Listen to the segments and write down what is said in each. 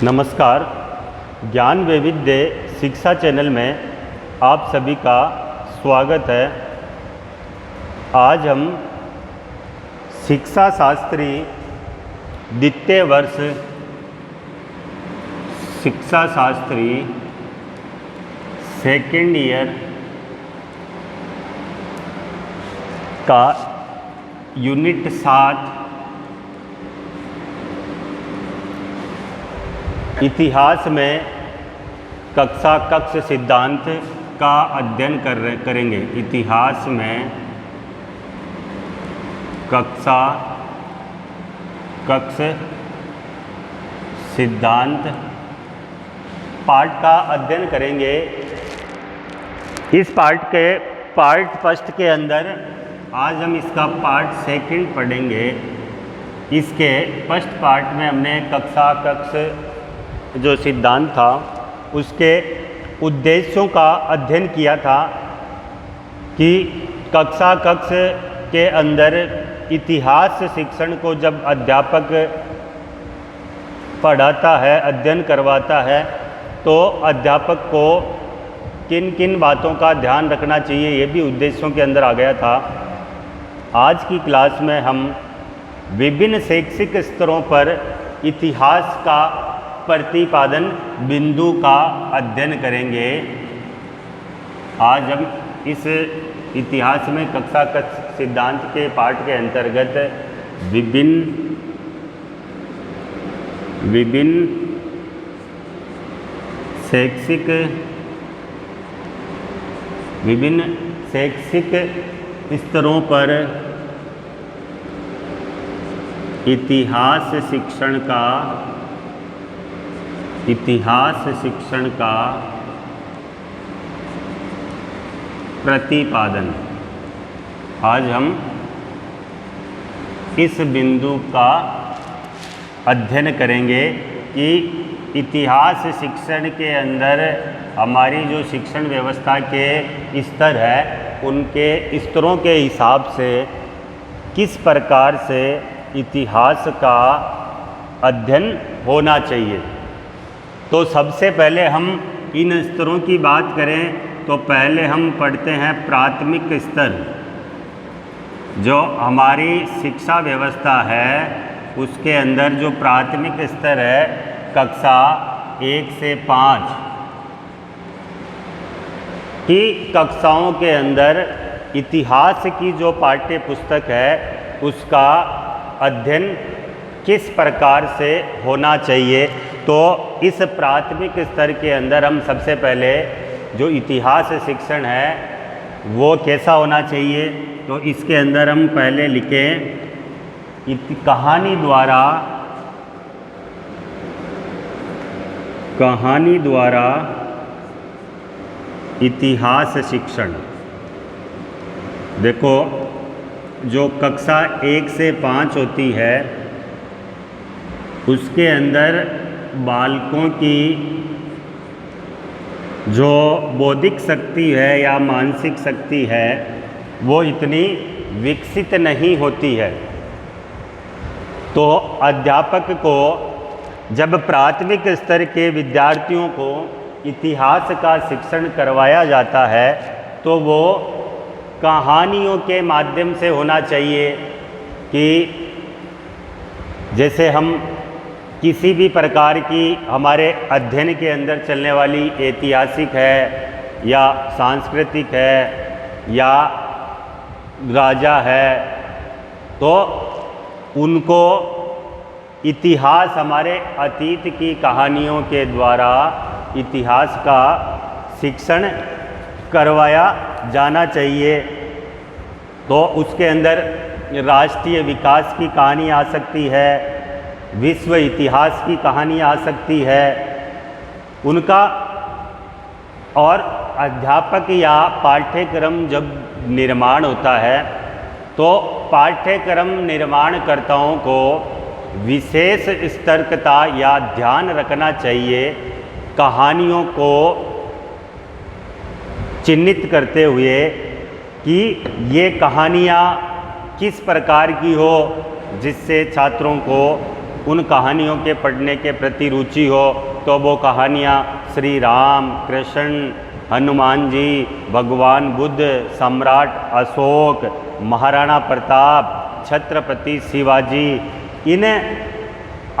नमस्कार। ज्ञान वैविध्य शिक्षा चैनल में आप सभी का स्वागत है। आज हम शिक्षा शास्त्री द्वितीय वर्ष शिक्षा शास्त्री सेकेंड ईयर का यूनिट 7 इतिहास में कक्ष सिद्धांत का अध्ययन करेंगे। इतिहास में कक्ष सिद्धांत पार्ट का अध्ययन करेंगे। इस पार्ट फर्स्ट के अंदर आज हम इसका पार्ट सेकंड पढ़ेंगे। इसके फर्स्ट पार्ट में हमने कक्ष जो सिद्धांत था उसके उद्देश्यों का अध्ययन किया था कि कक्ष के अंदर इतिहास शिक्षण को जब अध्यापक पढ़ाता है, अध्ययन करवाता है, तो अध्यापक को किन किन बातों का ध्यान रखना चाहिए, ये भी उद्देश्यों के अंदर आ गया था। आज की क्लास में हम विभिन्न शैक्षिक स्तरों पर इतिहास का प्रतिपादन बिंदु का अध्ययन करेंगे। आज हम इस इतिहास में कक्ष सिद्धांत के पाठ के अंतर्गत विभिन्न शैक्षिक स्तरों पर इतिहास शिक्षण का प्रतिपादन, आज हम इस बिंदु का अध्ययन करेंगे कि इतिहास शिक्षण के अंदर हमारी जो शिक्षण व्यवस्था के स्तर है, उनके स्तरों के हिसाब से किस प्रकार से इतिहास का अध्ययन होना चाहिए। तो सबसे पहले हम इन स्तरों की बात करें तो पहले हम पढ़ते हैं प्राथमिक स्तर। जो हमारी शिक्षा व्यवस्था है उसके अंदर जो प्राथमिक स्तर है, कक्षा 1 से 5 की कक्षाओं के अंदर इतिहास की जो पाठ्य पुस्तक है उसका अध्ययन किस प्रकार से होना चाहिए। तो इस प्राथमिक स्तर के अंदर हम सबसे पहले जो इतिहास शिक्षण है वो कैसा होना चाहिए, तो इसके अंदर हम पहले लिखें कहानी द्वारा इतिहास शिक्षण। देखो, जो कक्षा 1 से 5 होती है उसके अंदर बालकों की जो बौद्धिक शक्ति है या मानसिक शक्ति है वो इतनी विकसित नहीं होती है। तो अध्यापक को जब प्राथमिक स्तर के विद्यार्थियों को इतिहास का शिक्षण करवाया जाता है तो वो कहानियों के माध्यम से होना चाहिए कि जैसे हम किसी भी प्रकार की हमारे अध्ययन के अंदर चलने वाली ऐतिहासिक है या सांस्कृतिक है या राजा है, तो उनको इतिहास हमारे अतीत की कहानियों के द्वारा इतिहास का शिक्षण करवाया जाना चाहिए। तो उसके अंदर राष्ट्रीय विकास की कहानी आ सकती है, विश्व इतिहास की कहानी आ सकती है उनका। और अध्यापक या पाठ्यक्रम जब निर्माण होता है तो पाठ्यक्रम निर्माणकर्ताओं को विशेष सतर्कता या ध्यान रखना चाहिए कहानियों को चिन्हित करते हुए कि ये कहानियाँ किस प्रकार की हो जिससे छात्रों को उन कहानियों के पढ़ने के प्रति रुचि हो तो वो कहानियाँ श्री राम, कृष्ण, हनुमान जी, भगवान बुद्ध, सम्राट अशोक, महाराणा प्रताप, छत्रपति शिवाजी, इन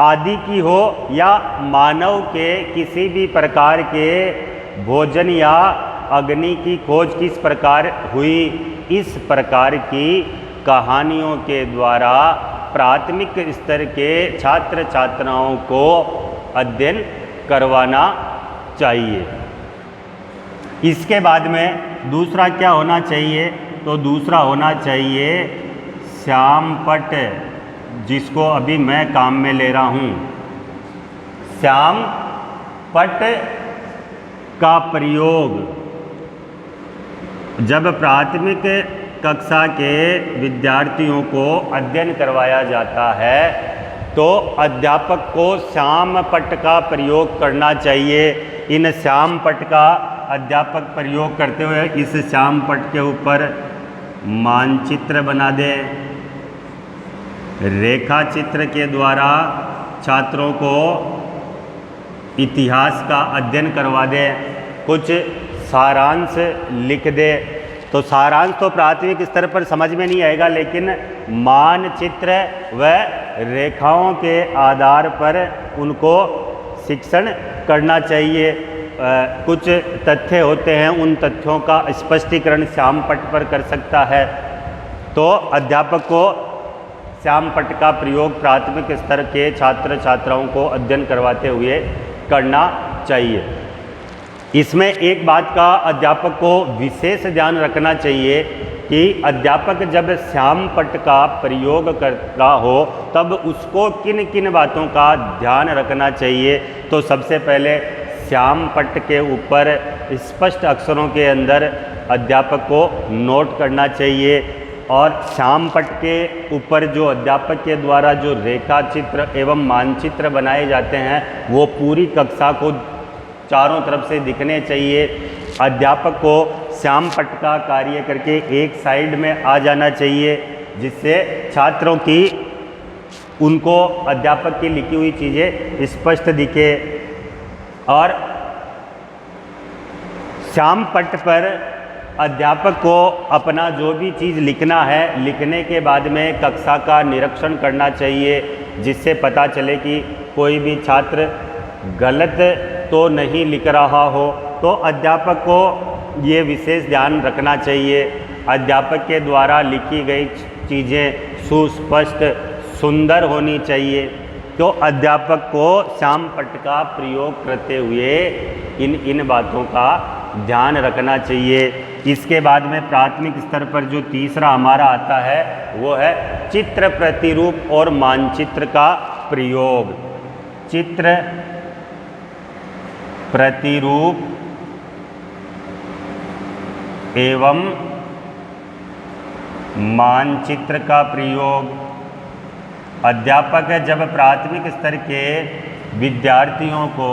आदि की हो या मानव के किसी भी प्रकार के भोजन या अग्नि की खोज किस प्रकार हुई, इस प्रकार की कहानियों के द्वारा प्राथमिक स्तर के छात्र छात्राओं को अध्ययन करवाना चाहिए। इसके बाद में दूसरा क्या होना चाहिए, तो दूसरा होना चाहिए श्यामपट्ट, जिसको अभी मैं काम में ले रहा हूँ। श्यामपट्ट का प्रयोग जब प्राथमिक कक्षा के विद्यार्थियों को अध्ययन करवाया जाता है तो अध्यापक को श्यामपट्ट का प्रयोग करना चाहिए। इन श्यामपट्ट का अध्यापक प्रयोग करते हुए इस श्यामपट्ट के ऊपर मानचित्र बना दे, रेखा चित्र के द्वारा छात्रों को इतिहास का अध्ययन करवा दे, कुछ सारांश लिख दे। तो सारांश तो प्राथमिक स्तर पर समझ में नहीं आएगा, लेकिन मानचित्र व रेखाओं के आधार पर उनको शिक्षण करना चाहिए। कुछ तथ्य होते हैं, उन तथ्यों का स्पष्टीकरण श्यामपट्ट पर कर सकता है। तो अध्यापक को श्यामपट्ट का प्रयोग प्राथमिक स्तर के छात्र छात्राओं को अध्ययन करवाते हुए करना चाहिए। इसमें एक बात का अध्यापक को विशेष ध्यान रखना चाहिए कि अध्यापक जब श्यामपट्ट का प्रयोग कर रहा हो तब उसको किन किन बातों का ध्यान रखना चाहिए। तो सबसे पहले श्यामपट्ट के ऊपर स्पष्ट अक्षरों के अंदर अध्यापक को नोट करना चाहिए, और श्यामपट्ट के ऊपर जो अध्यापक के द्वारा जो रेखा चित्र एवं मानचित्र बनाए जाते हैं वो पूरी कक्षा को चारों तरफ से दिखने चाहिए। अध्यापक को श्यामपट्ट का कार्य करके एक साइड में आ जाना चाहिए, जिससे छात्रों की उनको अध्यापक की लिखी हुई चीज़ें स्पष्ट दिखे। और श्यामपट्ट पर अध्यापक को अपना जो भी चीज़ लिखना है, लिखने के बाद में कक्षा का निरीक्षण करना चाहिए, जिससे पता चले कि कोई भी छात्र गलत तो नहीं लिख रहा हो। तो अध्यापक को ये विशेष ध्यान रखना चाहिए, अध्यापक के द्वारा लिखी गई चीज़ें सुस्पष्ट सुंदर होनी चाहिए। तो अध्यापक को श्यामपट्ट का प्रयोग करते हुए इन बातों का ध्यान रखना चाहिए। इसके बाद में प्राथमिक स्तर पर जो तीसरा हमारा आता है वो है चित्र प्रतिरूप और मानचित्र का प्रयोग। चित्र प्रतिरूप एवं मानचित्र का प्रयोग। अध्यापक जब प्राथमिक स्तर के विद्यार्थियों को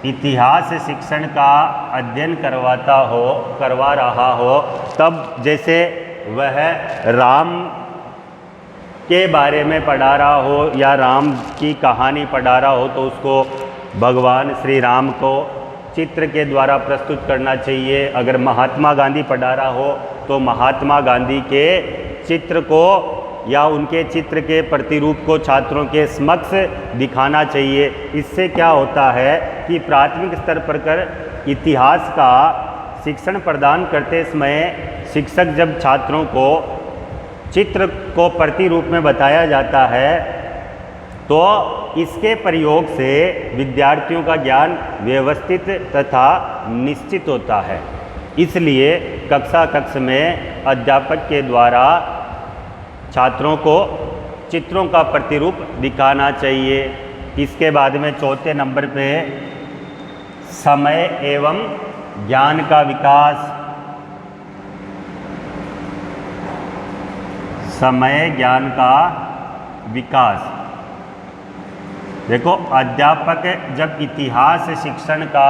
इतिहास शिक्षण का अध्ययन करवा रहा हो, तब जैसे वह राम के बारे में पढ़ा रहा हो या राम की कहानी पढ़ा रहा हो, तो उसको भगवान श्री राम को चित्र के द्वारा प्रस्तुत करना चाहिए। अगर महात्मा गांधी पढ़ा रहा हो तो महात्मा गांधी के चित्र को या उनके चित्र के प्रतिरूप को छात्रों के समक्ष दिखाना चाहिए। इससे क्या होता है कि प्राथमिक स्तर पर कर इतिहास का शिक्षण प्रदान करते समय शिक्षक जब छात्रों को चित्र को प्रतिरूप में बताया जाता है तो इसके प्रयोग से विद्यार्थियों का ज्ञान व्यवस्थित तथा निश्चित होता है। इसलिए कक्षा में अध्यापक के द्वारा छात्रों को चित्रों का प्रतिरूप दिखाना चाहिए। इसके बाद में चौथे नंबर पे समय एवं ज्ञान का विकास। समय ज्ञान का विकास। देखो, अध्यापक जब इतिहास शिक्षण का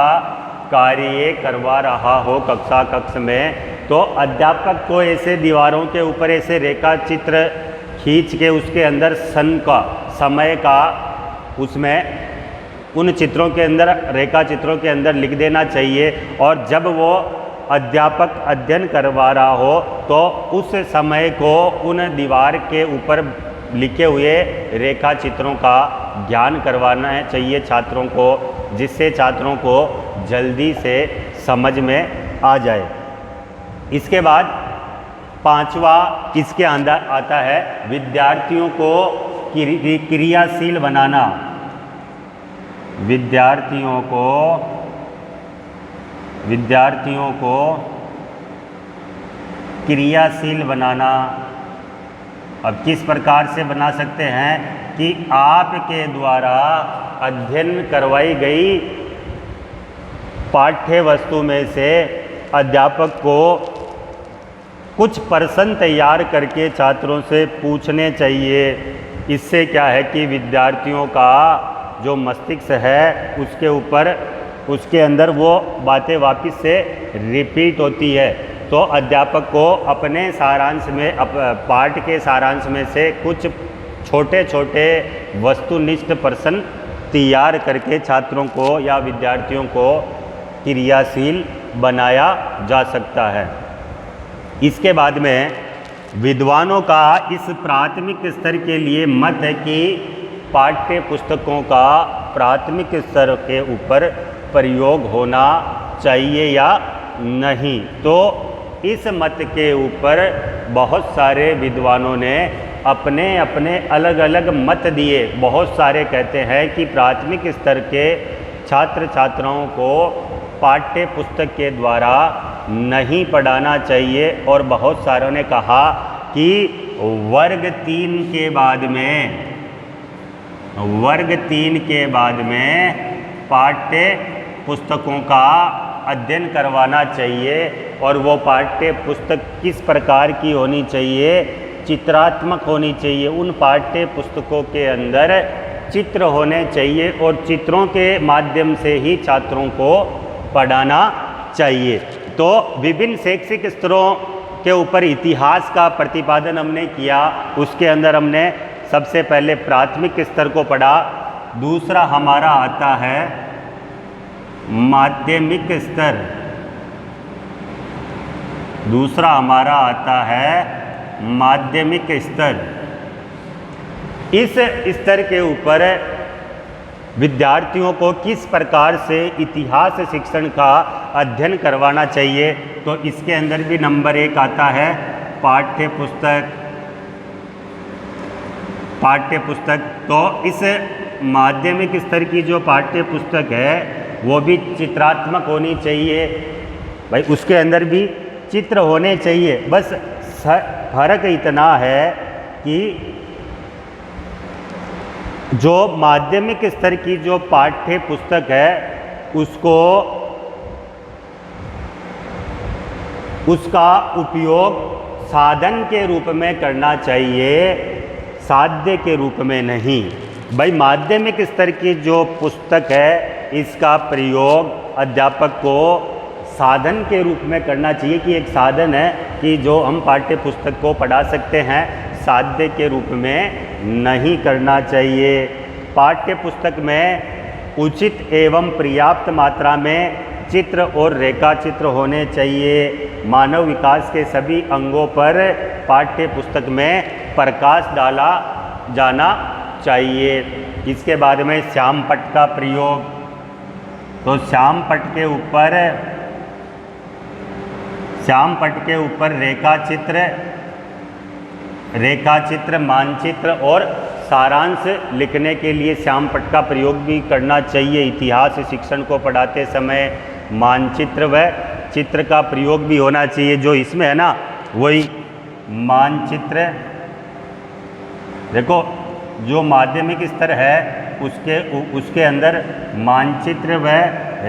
कार्य करवा रहा हो कक्षा में, तो अध्यापक को ऐसे दीवारों के ऊपर ऐसे रेखा चित्र खींच के उसके अंदर सन का समय का उसमें उन चित्रों के अंदर, रेखा चित्रों के अंदर लिख देना चाहिए। और जब वो अध्यापक अध्ययन करवा रहा हो तो उस समय को उन दीवार के ऊपर लिखे हुए रेखा चित्रों का ज्ञान करवाना चाहिए छात्रों को, जिससे छात्रों को जल्दी से समझ में आ जाए। इसके बाद पांचवा इसके अंदर आता है विद्यार्थियों को क्रियाशील बनाना। विद्यार्थियों को क्रियाशील बनाना। अब किस प्रकार से बना सकते हैं कि आपके द्वारा अध्ययन करवाई गई पाठ्य वस्तु में से अध्यापक को कुछ प्रश्न तैयार करके छात्रों से पूछने चाहिए। इससे क्या है कि विद्यार्थियों का जो मस्तिष्क है उसके अंदर वो बातें वापस से रिपीट होती है। तो अध्यापक को अपने सारांश में, पाठ के सारांश में से कुछ छोटे छोटे वस्तुनिष्ठ प्रश्न तैयार करके छात्रों को या विद्यार्थियों को क्रियाशील बनाया जा सकता है। इसके बाद में विद्वानों का इस प्राथमिक स्तर के लिए मत है कि पाठ्य पुस्तकों का प्राथमिक स्तर के ऊपर प्रयोग होना चाहिए या नहीं। तो इस मत के ऊपर बहुत सारे विद्वानों ने अपने अपने अलग अलग मत दिए। बहुत सारे कहते हैं कि प्राथमिक स्तर के छात्र छात्राओं को पाठ्य पुस्तक के द्वारा नहीं पढ़ाना चाहिए, और बहुत सारों ने कहा कि वर्ग 3 के बाद में पाठ्य पुस्तकों का अध्ययन करवाना चाहिए। और वो पाठ्य पुस्तक किस प्रकार की होनी चाहिए? चित्रात्मक होनी चाहिए। उन पाठ्य पुस्तकों के अंदर चित्र होने चाहिए और चित्रों के माध्यम से ही छात्रों को पढ़ाना चाहिए। तो विभिन्न शैक्षिक स्तरों के ऊपर इतिहास का प्रतिपादन हमने किया। उसके अंदर हमने सबसे पहले प्राथमिक स्तर को पढ़ा। दूसरा हमारा आता है माध्यमिक स्तर। दूसरा हमारा आता है माध्यमिक स्तर। इस स्तर के ऊपर विद्यार्थियों को किस प्रकार से इतिहास शिक्षण का अध्ययन करवाना चाहिए? तो इसके अंदर भी नंबर 1 आता है पाठ्य पुस्तक। तो इस माध्यमिक स्तर की जो पाठ्य पुस्तक है वो भी चित्रात्मक होनी चाहिए। भाई उसके अंदर भी चित्र होने चाहिए। बस फर्क इतना है कि जो माध्यमिक स्तर की जो पाठ्य पुस्तक है उसका उपयोग साधन के रूप में करना चाहिए, साध्य के रूप में नहीं। भाई माध्यमिक स्तर की जो पुस्तक है इसका प्रयोग अध्यापक को साधन के रूप में करना चाहिए, कि एक साधन है कि जो हम पाठ्य पुस्तक को पढ़ा सकते हैं, साध्य के रूप में नहीं करना चाहिए। पाठ्य पुस्तक में उचित एवं पर्याप्त मात्रा में चित्र और रेखा चित्र होने चाहिए। मानव विकास के सभी अंगों पर पाठ्य पुस्तक में प्रकाश डाला जाना चाहिए। इसके बाद में श्यामपट्ट का प्रयोग। तो श्यामपट्ट के ऊपर रेखा चित्र, मानचित्र और सारांश लिखने के लिए श्यामपट्ट का प्रयोग भी करना चाहिए। इतिहास शिक्षण को पढ़ाते समय मानचित्र व चित्र का प्रयोग भी होना चाहिए। जो इसमें है ना वही मानचित्र। देखो जो माध्यमिक स्तर है उसके अंदर मानचित्र व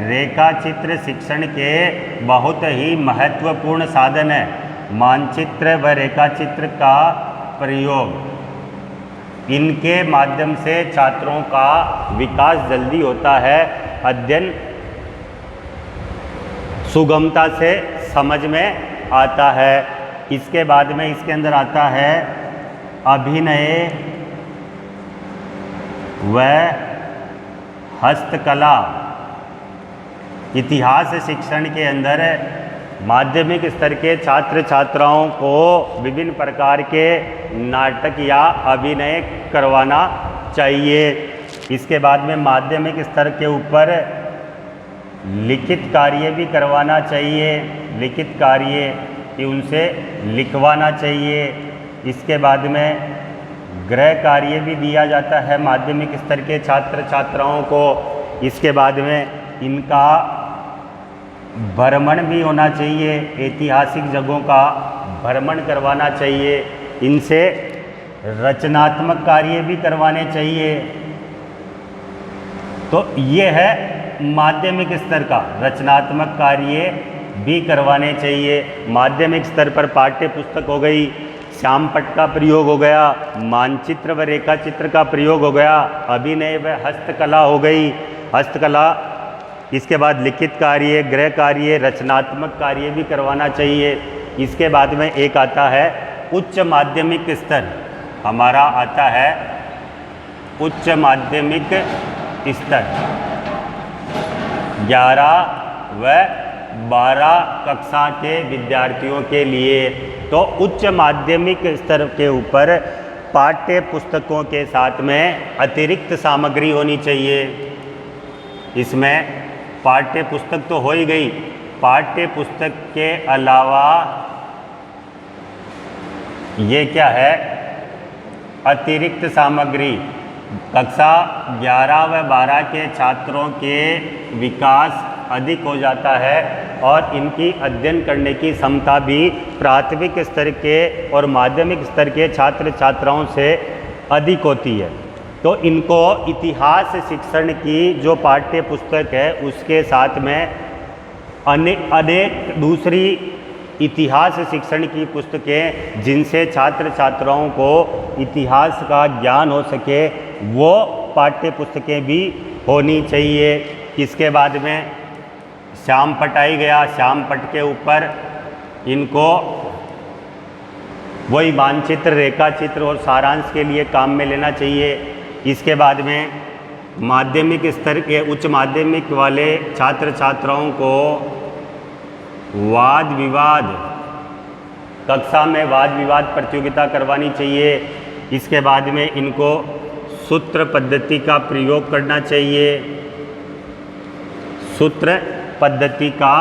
रेखा चित्र शिक्षण के बहुत ही महत्वपूर्ण साधन है। मानचित्र व रेखा चित्र का प्रयोग, इनके माध्यम से छात्रों का विकास जल्दी होता है, अध्ययन सुगमता से समझ में आता है। इसके बाद में इसके अंदर आता है व हस्तकला। इतिहास शिक्षण के अंदर माध्यमिक स्तर के छात्र छात्राओं को विभिन्न प्रकार के नाटक या अभिनय करवाना चाहिए। इसके बाद में माध्यमिक स्तर के ऊपर लिखित कार्य भी करवाना चाहिए, लिखित कार्य कि उनसे लिखवाना चाहिए। इसके बाद में गृह कार्य भी दिया जाता है माध्यमिक स्तर के छात्र छात्राओं को। इसके बाद में इनका भ्रमण भी होना चाहिए, ऐतिहासिक जगहों का भ्रमण करवाना चाहिए। इनसे रचनात्मक कार्य भी करवाने चाहिए। तो ये है माध्यमिक स्तर का, रचनात्मक कार्य भी करवाने चाहिए। माध्यमिक स्तर पर पाठ्य पुस्तक हो गई, श्यामपट्ट का प्रयोग हो गया, मानचित्र व रेखा चित्र का प्रयोग हो गया, अभिनय व हस्तकला हो गई, हस्तकला। इसके बाद लिखित कार्य, गृह कार्य, रचनात्मक कार्य भी करवाना चाहिए। इसके बाद में एक आता है उच्च माध्यमिक स्तर, हमारा आता है उच्च माध्यमिक स्तर। 11 व 12 कक्षा के विद्यार्थियों के लिए तो उच्च माध्यमिक स्तर के ऊपर पाठ्य पुस्तकों के साथ में अतिरिक्त सामग्री होनी चाहिए। इसमें पाठ्य पुस्तक तो हो ही गई, पाठ्य पुस्तक के अलावा ये क्या है, अतिरिक्त सामग्री। कक्षा 11 व 12 के छात्रों के विकास अधिक हो जाता है और इनकी अध्ययन करने की क्षमता भी प्राथमिक स्तर के और माध्यमिक स्तर के छात्र छात्राओं से अधिक होती है। तो इनको इतिहास शिक्षण की जो पाठ्य पुस्तक है उसके साथ में अनेक दूसरी इतिहास शिक्षण की पुस्तकें जिनसे छात्र छात्राओं को इतिहास का ज्ञान हो सके वो पाठ्य पुस्तकें भी होनी चाहिए। इसके बाद में श्यामपट्ट आई गया, श्यामपट्ट के ऊपर इनको वही मानचित्र, रेखा चित्र और सारांश के लिए काम में लेना चाहिए। इसके बाद में माध्यमिक स्तर के, उच्च माध्यमिक वाले छात्र छात्राओं को वाद विवाद, कक्षा में वाद विवाद प्रतियोगिता करवानी चाहिए। इसके बाद में इनको सूत्र पद्धति का प्रयोग करना चाहिए। सूत्र पद्धति का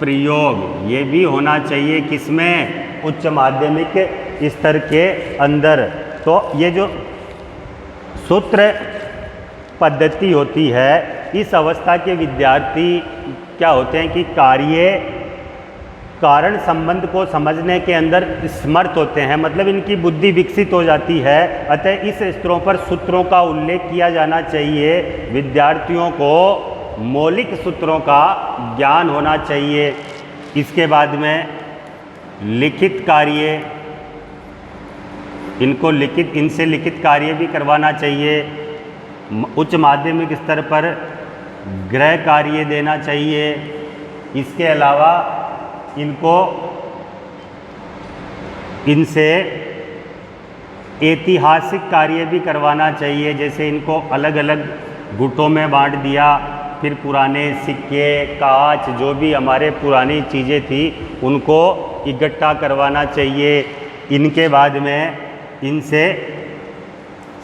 प्रयोग ये भी होना चाहिए किसमें, उच्च माध्यमिक स्तर के अंदर। तो ये जो सूत्र पद्धति होती है, इस अवस्था के विद्यार्थी क्या होते हैं कि कारण संबंध को समझने के अंदर समर्थ होते हैं, मतलब इनकी बुद्धि विकसित हो जाती है। अतः इस स्तरों पर सूत्रों का उल्लेख किया जाना चाहिए। विद्यार्थियों को मौलिक सूत्रों का ज्ञान होना चाहिए। इसके बाद में लिखित कार्य, इनसे लिखित कार्य भी करवाना चाहिए। उच्च माध्यमिक स्तर पर गृह कार्य देना चाहिए। इसके अलावा इनसे ऐतिहासिक कार्य भी करवाना चाहिए। जैसे इनको अलग अलग गुटों में बांट दिया, फिर पुराने सिक्के, कांच, जो भी हमारे पुरानी चीज़ें थी उनको इकट्ठा करवाना चाहिए। इनके बाद में इनसे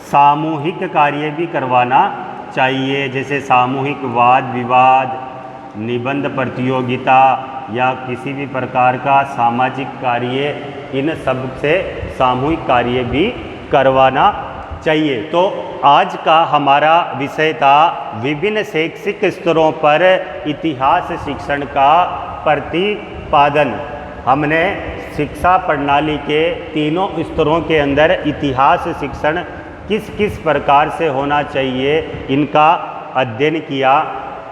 सामूहिक कार्य भी करवाना चाहिए, जैसे सामूहिक वाद विवाद, निबंध प्रतियोगिता या किसी भी प्रकार का सामाजिक कार्य, इन सब से सामूहिक कार्य भी करवाना चाहिए। तो आज का हमारा विषय था विभिन्न शैक्षिक स्तरों पर इतिहास शिक्षण का प्रतिपादन। हमने शिक्षा प्रणाली के तीनों स्तरों के अंदर इतिहास शिक्षण किस किस प्रकार से होना चाहिए इनका अध्ययन किया।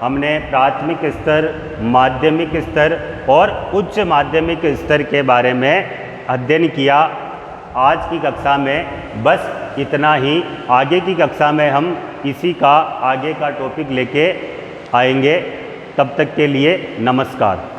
हमने प्राथमिक स्तर, माध्यमिक स्तर और उच्च माध्यमिक स्तर के बारे में अध्ययन किया। आज की कक्षा में बस इतना ही। आगे की कक्षा में हम इसी का आगे का टॉपिक लेके आएंगे। तब तक के लिए नमस्कार।